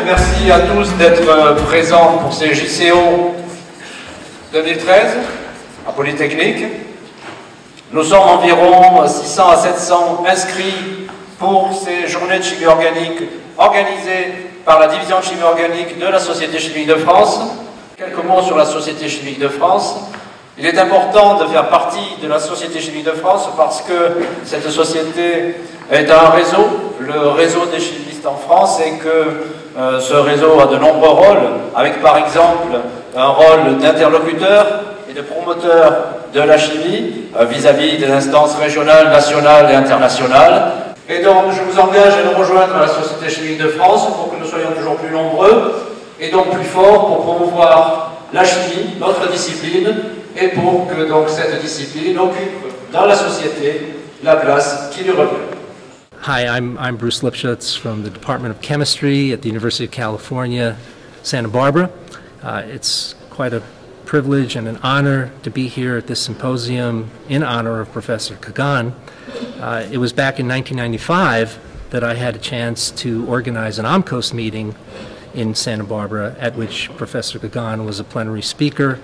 Merci à tous d'être présents pour ces JCO 2013 à Polytechnique. Nous sommes environ 600 à 700 inscrits pour ces journées de chimie organique organisées par la division de chimie organique de la Société chimique de France. Quelques mots sur la Société chimique de France. Il est important de faire partie de la Société chimique de France parce que cette société est un réseau, le réseau des chimistes en France, et que ce réseau a de nombreux rôles, avec par exemple un rôle d'interlocuteur et de promoteur de la chimie vis-à-vis des instances régionales, nationales et internationales. Et donc je vous engage à nous rejoindre à la Société chimique de France pour que nous soyons toujours plus nombreux et donc plus forts pour promouvoir la chimie, notre discipline, et pour que donc cette discipline occupe dans la société la place qui lui revient. Hi, I'm Bruce Lipschutz from the Department of Chemistry at the University of California, Santa Barbara. It's quite a privilege and an honor to be here at this symposium in honor of Professor Kagan. It was back in 1995 that I had a chance to organize an AMCOS meeting in Santa Barbara at which Professor Kagan was a plenary speaker.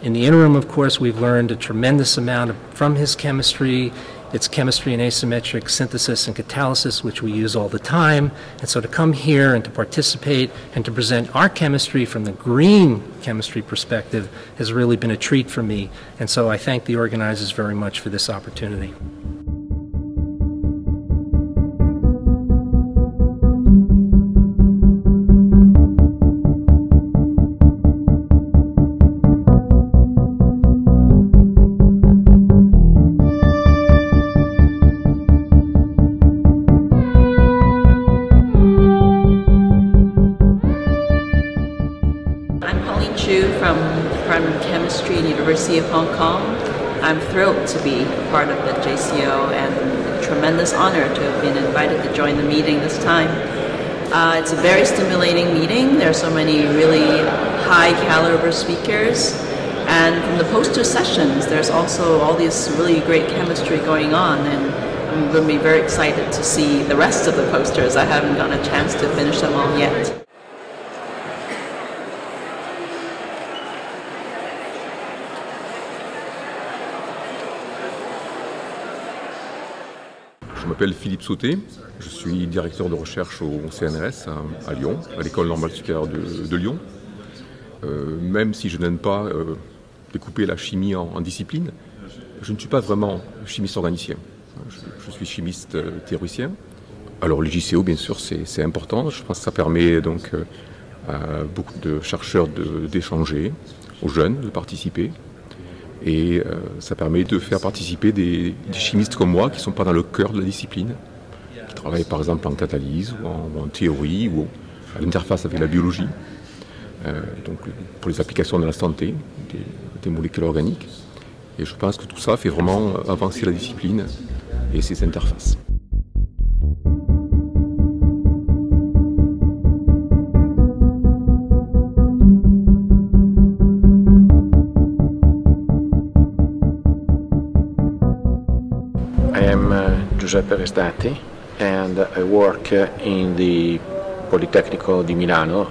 In the interim, of course, we've learned a tremendous amount from his chemistry. It's chemistry and asymmetric synthesis and catalysis, which we use all the time. And so to come here and to participate and to present our chemistry from the green chemistry perspective has really been a treat for me. And so I thank the organizers very much for this opportunity. From the Department of Chemistry at the University of Hong Kong. I'm thrilled to be part of the JCO and a tremendous honor to have been invited to join the meeting this time. It's a very stimulating meeting. There are so many really high caliber speakers, and from the poster sessions there's also all this really great chemistry going on, and I'm going to be very excited to see the rest of the posters. I haven't gotten a chance to finish them all yet. Je m'appelle Philippe Sauté, je suis directeur de recherche au CNRS à Lyon, à l'École normale supérieure de Lyon. Même si je n'aime pas découper la chimie en disciplines, je ne suis pas vraiment chimiste organicien. Je suis chimiste théoricien. Alors les JCO, bien sûr, c'est important. Je pense que ça permet donc à beaucoup de chercheurs d'échanger, aux jeunes de participer. Et ça permet de faire participer des chimistes comme moi qui ne sont pas dans le cœur de la discipline, qui travaillent par exemple en catalyse ou en théorie ou à l'interface avec la biologie, donc pour les applications de la santé, des molécules organiques. Et je pense que tout ça fait vraiment avancer la discipline et ses interfaces. I am Giuseppe Restati and I work in the Politecnico di Milano,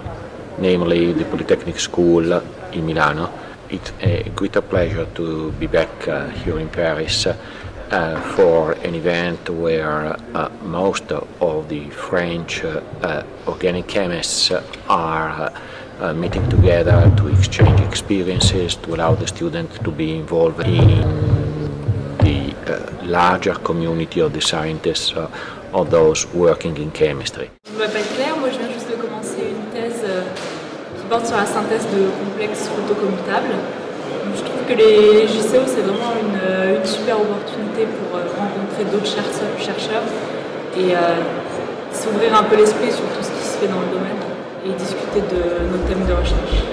namely the Polytechnic School in Milano. It's a great pleasure to be back here in Paris for an event where most of the French organic chemists are meeting together to exchange experiences, to allow the students to be involved in the larger community of the scientists, of those working in chemistry. Je m'appelle Claire, moi je viens juste de commencer une thèse qui porte sur la synthèse de complexes photocommutables. Je trouve que les JCO c'est vraiment une super opportunité pour rencontrer d'autres chercheurs et s'ouvrir un peu l'esprit sur tout ce qui se fait dans le domaine et discuter de nos thèmes de recherche.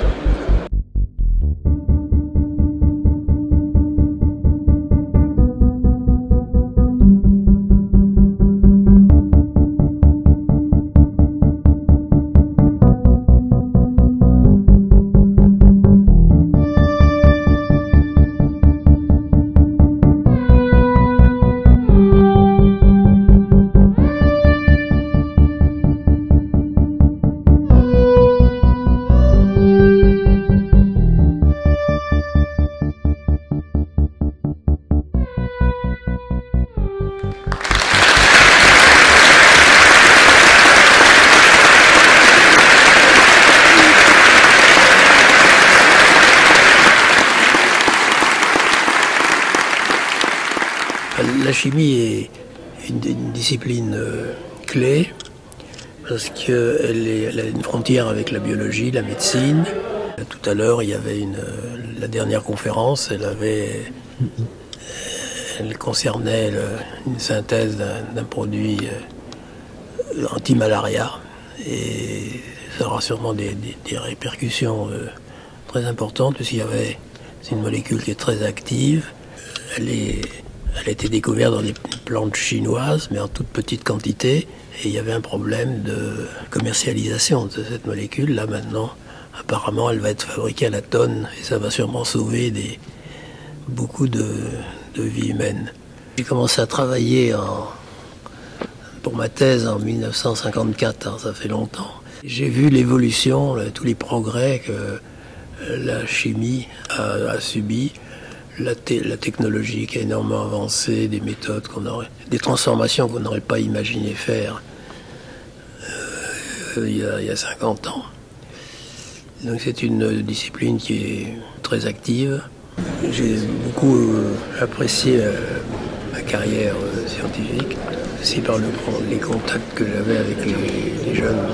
La chimie est une discipline clé parce qu'elle a une frontière avec la biologie, la médecine. Tout à l'heure, il y avait la dernière conférence, elle concernait une synthèse d'un produit anti-malaria et ça aura sûrement des répercussions très importantes c'est une molécule qui est très active. Elle a été découverte dans des plantes chinoises, mais en toute petite quantité. Et il y avait un problème de commercialisation de cette molécule. Là, maintenant, apparemment, elle va être fabriquée à la tonne. Et ça va sûrement sauver beaucoup de vies humaines. J'ai commencé à travailler pour ma thèse en 1954, ça fait longtemps. J'ai vu l'évolution, tous les progrès que la chimie a subi. La technologie qui a énormément avancé, des méthodes des transformations qu'on n'aurait pas imaginé faire il y a 50 ans. Donc c'est une discipline qui est très active. J'ai beaucoup apprécié ma carrière scientifique, aussi par les contacts que j'avais avec les jeunes.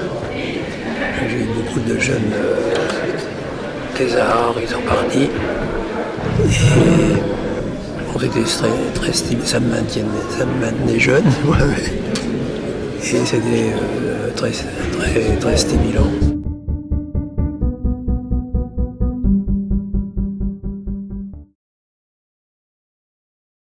J'ai eu beaucoup de jeunes thésards, ils sont partis. Et bon, ça me maintenait jeune, et c'était très stimulant.